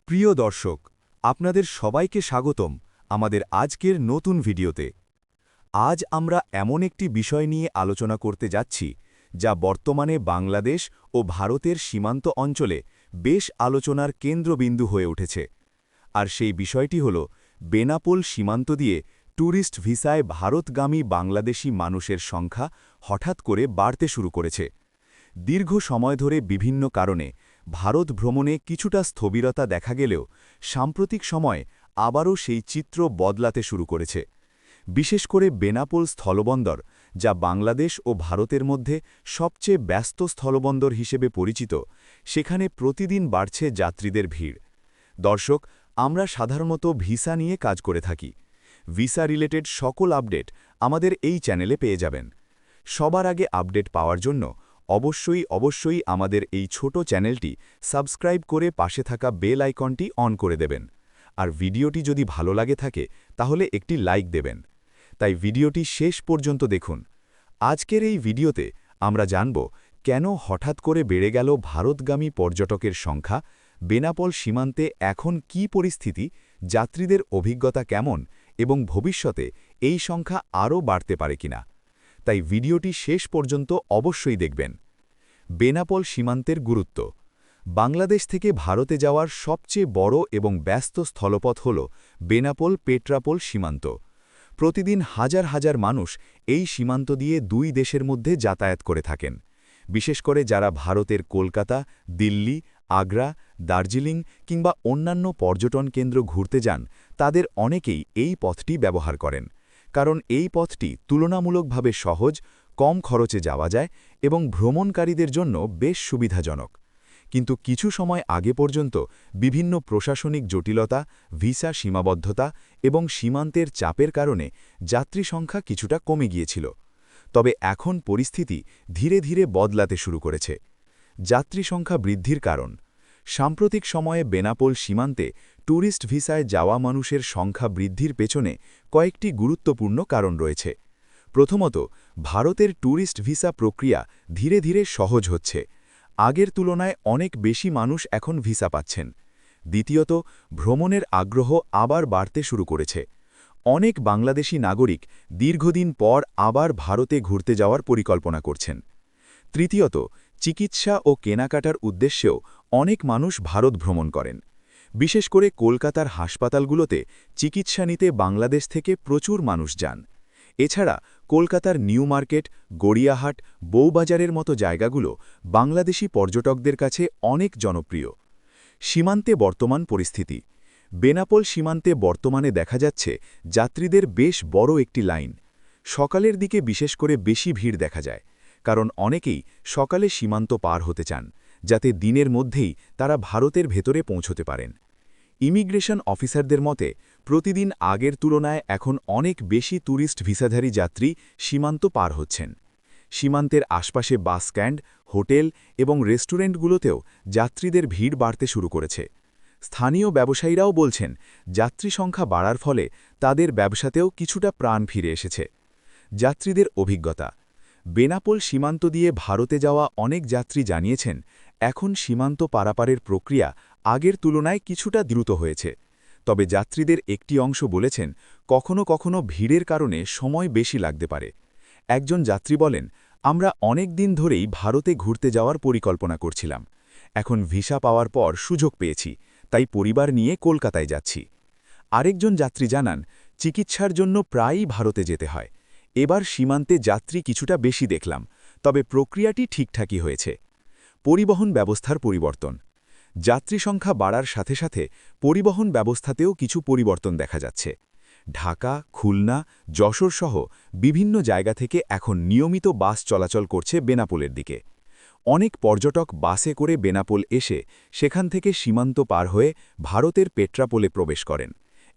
প্রিয় দর্শক, আপনাদের সবাইকে স্বাগতম আমাদের আজকের নতুন ভিডিওতে। আজ আমরা এমন একটি বিষয় নিয়ে আলোচনা করতে যাচ্ছি যা বর্তমানে বাংলাদেশ ও ভারতের সীমান্ত অঞ্চলে বেশ আলোচনার কেন্দ্রবিন্দু হয়ে উঠেছে। আর সেই বিষয়টি হল বেনাপোল সীমান্ত দিয়ে ট্যুরিস্ট ভিসায় ভারতগামী বাংলাদেশি মানুষের সংখ্যা হঠাৎ করে বাড়তে শুরু করেছে। দীর্ঘ সময় ধরে বিভিন্ন কারণে ভারত ভ্রমণে কিছুটা স্থবিরতা দেখা গেলেও সাম্প্রতিক সময়ে আবারও সেই চিত্র বদলাতে শুরু করেছে। বিশেষ করে বেনাপোল স্থলবন্দর, যা বাংলাদেশ ও ভারতের মধ্যে সবচেয়ে ব্যস্ত স্থলবন্দর হিসেবে পরিচিত, সেখানে প্রতিদিন বাড়ছে যাত্রীদের ভিড়। দর্শক, আমরা সাধারণত ভিসা নিয়ে কাজ করে থাকি। ভিসা রিলেটেড সকল আপডেট আমাদের এই চ্যানেলে পেয়ে যাবেন। সবার আগে আপডেট পাওয়ার জন্য অবশ্যই আমাদের এই ছোট চ্যানেলটি সাবস্ক্রাইব করে পাশে থাকা বেল আইকনটি অন করে দেবেন। আর ভিডিওটি যদি ভালো লাগে থাকে তাহলে একটি লাইক দেবেন। তাই ভিডিওটি শেষ পর্যন্ত দেখুন। আজকের এই ভিডিওতে আমরা জানব কেন হঠাৎ করে বেড়ে গেল ভারতগামী পর্যটকের সংখ্যা, বেনাপোল সীমান্তে এখন কী পরিস্থিতি, যাত্রীদের অভিজ্ঞতা কেমন এবং ভবিষ্যতে এই সংখ্যা আরও বাড়তে পারে কিনা। তাই ভিডিওটি শেষ পর্যন্ত অবশ্যই দেখবেন। বেনাপোল সীমান্তের গুরুত্ব। বাংলাদেশ থেকে ভারতে যাওয়ার সবচেয়ে বড় এবং ব্যস্ত স্থলপথ হল বেনাপোল পেট্রাপোল সীমান্ত। প্রতিদিন হাজার হাজার মানুষ এই সীমান্ত দিয়ে দুই দেশের মধ্যে যাতায়াত করে থাকেন। বিশেষ করে যারা ভারতের কলকাতা, দিল্লি, আগ্রা, দার্জিলিং কিংবা অন্যান্য পর্যটন কেন্দ্র ঘুরতে যান, তাদের অনেকেই এই পথটি ব্যবহার করেন। কারণ এই পথটি তুলনামূলকভাবে সহজ, কম খরচে যাওয়া যায় এবং ভ্রমণকারীদের জন্য বেশ সুবিধাজনক। কিন্তু কিছু সময় আগে পর্যন্ত বিভিন্ন প্রশাসনিক জটিলতা, ভিসা সীমাবদ্ধতা এবং সীমান্তের চাপের কারণে যাত্রী সংখ্যা কিছুটা কমে গিয়েছিল। তবে এখন পরিস্থিতি ধীরে ধীরে বদলাতে শুরু করেছে। যাত্রী সংখ্যা বৃদ্ধির কারণ। সাম্প্রতিক সময়ে বেনাপোল সীমান্তে ট্যুরিস্ট ভিসায় যাওয়া মানুষের সংখ্যা বৃদ্ধির পেছনে কয়েকটি গুরুত্বপূর্ণ কারণ রয়েছে। প্রথমত, ভারতের ট্যুরিস্ট ভিসা প্রক্রিয়া ধীরে ধীরে সহজ হচ্ছে। আগের তুলনায় অনেক বেশি মানুষ এখন ভিসা পাচ্ছেন। দ্বিতীয়ত, ভ্রমণের আগ্রহ আবার বাড়তে শুরু করেছে। অনেক বাংলাদেশি নাগরিক দীর্ঘদিন পর আবার ভারতে ঘুরতে যাওয়ার পরিকল্পনা করছেন। তৃতীয়ত, চিকিৎসা ও কেনাকাটার উদ্দেশ্যেও অনেক মানুষ ভারত ভ্রমণ করেন। বিশেষ করে কলকাতার হাসপাতালগুলোতে চিকিৎসা নিতে বাংলাদেশ থেকে প্রচুর মানুষ যান। এছাড়া কলকাতার নিউ মার্কেট, গড়িয়াহাট, বউবাজারের মতো জায়গাগুলো বাংলাদেশি পর্যটকদের কাছে অনেক জনপ্রিয়। সীমান্তে বর্তমান পরিস্থিতি। বেনাপোল সীমান্তে বর্তমানে দেখা যাচ্ছে যাত্রীদের বেশ বড় একটি লাইন। সকালের দিকে বিশেষ করে বেশি ভিড় দেখা যায়, কারণ অনেকেই সকালে সীমান্ত পার হতে চান, যাতে দিনের মধ্যেই তারা ভারতের ভেতরে পৌঁছতে পারেন। ইমিগ্রেশন অফিসারদের মতে প্রতিদিন আগের তুলনায় এখন অনেক বেশি ট্যুরিস্ট ভিসাধারী যাত্রী সীমান্ত পার হচ্ছেন। সীমান্তের আশপাশে বাস স্ট্যান্ড, হোটেল এবং রেস্টুরেন্টগুলোতেও যাত্রীদের ভিড় বাড়তে শুরু করেছে। স্থানীয় ব্যবসায়ীরাও বলছেন, যাত্রী সংখ্যা বাড়ার ফলে তাদের ব্যবসাতেও কিছুটা প্রাণ ফিরে এসেছে। যাত্রীদের অভিজ্ঞতা। বেনাপোল সীমান্ত দিয়ে ভারতে যাওয়া অনেক যাত্রী জানিয়েছেন, এখন সীমান্ত পারাপারের প্রক্রিয়া আগের তুলনায় কিছুটা দ্রুত হয়েছে। তবে যাত্রীদের একটি অংশ বলেছেন, কখনো কখনো ভিড়ের কারণে সময় বেশি লাগতে পারে। একজন যাত্রী বলেন, আমরা অনেক দিন ধরেই ভারতে ঘুরতে যাওয়ার পরিকল্পনা করছিলাম। এখন ভিসা পাওয়ার পর সুযোগ পেয়েছি, তাই পরিবার নিয়ে কলকাতায় যাচ্ছি। আরেকজন যাত্রী জানান, চিকিৎসার জন্য প্রায়ই ভারতে যেতে হয়। এবার সীমান্তে যাত্রী কিছুটা বেশি দেখলাম, তবে প্রক্রিয়াটি ঠিকঠাকই হয়েছে। পরিবহন ব্যবস্থার পরিবর্তন। যাত্রী সংখ্যা বাড়ার সাথে সাথে পরিবহন ব্যবস্থাতেও কিছু পরিবর্তন দেখা যাচ্ছে। ঢাকা, খুলনা, যশোর সহ বিভিন্ন জায়গা থেকে এখন নিয়মিত বাস চলাচল করছে বেনাপোলের দিকে। অনেক পর্যটক বাসে করে বেনাপোল এসে সেখান থেকে সীমান্ত পার হয়ে ভারতের পেট্রাপোলে প্রবেশ করেন।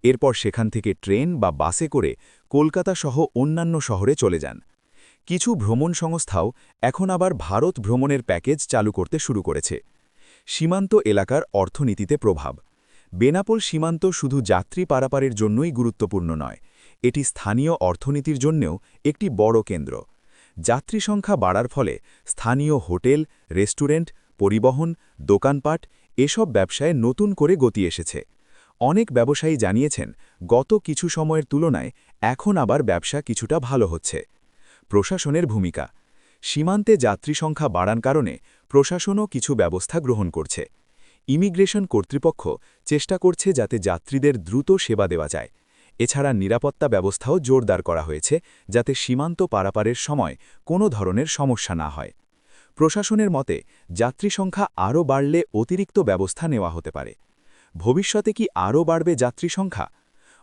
এরপর সেখান থেকে ট্রেন বা বাসে করে কলকাতা সহ অন্যান্য শহরে চলে যান। কিছু ভ্রমণ সংস্থাও এখন আবার ভারত ভ্রমণের প্যাকেজ চালু করতে শুরু করেছে। সীমান্ত এলাকার অর্থনীতিতে প্রভাব। বেনাপোল সীমান্ত শুধু যাত্রী পারাপারের জন্যই গুরুত্বপূর্ণ নয়, এটি স্থানীয় অর্থনীতির জন্যও একটি বড় কেন্দ্র। যাত্রী সংখ্যা বাড়ার ফলে স্থানীয় হোটেল, রেস্টুরেন্ট, পরিবহন, দোকানপাট এসব ব্যবসায় নতুন করে গতি এসেছে। অনেক ব্যবসায়ী জানিয়েছেন গত কিছু সময়ের তুলনায় এখন আবার ব্যবসা কিছুটা ভালো হচ্ছে। প্রশাসনের ভূমিকা। সীমান্তে যাত্রী সংখ্যা বাড়ার কারণে প্রশাসনও কিছু ব্যবস্থা গ্রহণ করছে। ইমিগ্রেশন কর্তৃপক্ষ চেষ্টা করছে যাতে যাত্রীদের দ্রুত সেবা দেওয়া যায়। এছাড়া নিরাপত্তা ব্যবস্থাও জোরদার করা হয়েছে যাতে সীমান্ত পারাপারের সময় কোনো ধরনের সমস্যা না হয়। প্রশাসনের মতে যাত্রী সংখ্যা আরও বাড়লে অতিরিক্ত ব্যবস্থা নেওয়া হতে পারে। ভবিষ্যতে কি আরও বাড়বে যাত্রী সংখ্যা?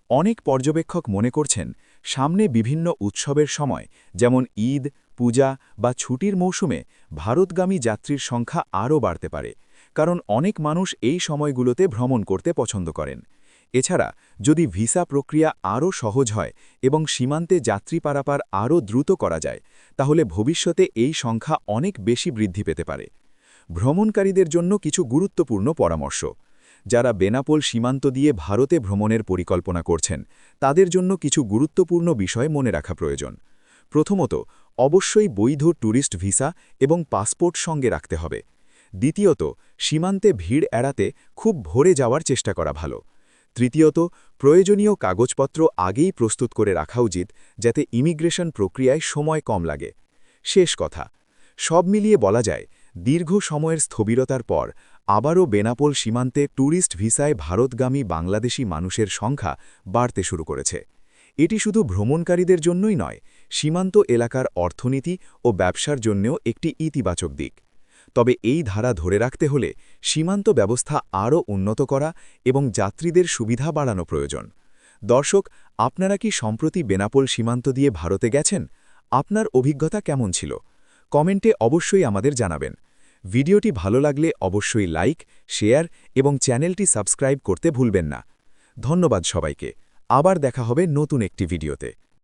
অনেক পর্যবেক্ষক মনে করছেন সামনে বিভিন্ন উৎসবের সময় যেমন ঈদ, পূজা বা ছুটির মৌসুমে ভারতগামী যাত্রীর সংখ্যা আরও বাড়তে পারে, কারণ অনেক মানুষ এই সময়গুলোতে ভ্রমণ করতে পছন্দ করেন। এছাড়া যদি ভিসা প্রক্রিয়া আরও সহজ হয় এবং সীমান্তে যাত্রী পারাপার আরও দ্রুত করা যায়, তাহলে ভবিষ্যতে এই সংখ্যা অনেক বেশি বৃদ্ধি পেতে পারে। ভ্রমণকারীদের জন্য কিছু গুরুত্বপূর্ণ পরামর্শ। যারা বেনাপোল সীমান্ত দিয়ে ভারতে ভ্রমণের পরিকল্পনা করছেন, তাদের জন্য কিছু গুরুত্বপূর্ণ বিষয় মনে রাখা প্রয়োজন। প্রথমত, অবশ্যই বৈধ ট্যুরিস্ট ভিসা এবং পাসপোর্ট সঙ্গে রাখতে হবে। দ্বিতীয়ত, সীমান্তে ভিড় এড়াতে খুব ভোরে যাওয়ার চেষ্টা করা ভালো। তৃতীয়ত, প্রয়োজনীয় কাগজপত্র আগেই প্রস্তুত করে রাখা উচিত যাতে ইমিগ্রেশন প্রক্রিয়ায় সময় কম লাগে। শেষ কথা, সব মিলিয়ে বলা যায় দীর্ঘ সময়ের স্থবিরতার পর আবারও বেনাপোল সীমান্তে ট্যুরিস্ট ভিসায় ভারতগামী বাংলাদেশি মানুষের সংখ্যা বাড়তে শুরু করেছে। এটি শুধু ভ্রমণকারীদের জন্যই নয়, সীমান্ত এলাকার অর্থনীতি ও ব্যবসার জন্যও একটি ইতিবাচক দিক। তবে এই ধারা ধরে রাখতে হলে সীমান্ত ব্যবস্থা আরও উন্নত করা এবং যাত্রীদের সুবিধা বাড়ানো প্রয়োজন। দর্শক, আপনারা কি সম্প্রতি বেনাপোল সীমান্ত দিয়ে ভারতে গেছেন? আপনার অভিজ্ঞতা কেমন ছিল? কমেন্টে অবশ্যই আমাদের জানাবেন। ভিডিওটি ভালো লাগলে অবশ্যই লাইক, শেয়ার এবং চ্যানেলটি সাবস্ক্রাইব করতে ভুলবেন না। ধন্যবাদ সবাইকে। আবার দেখা হবে নতুন একটি ভিডিওতে।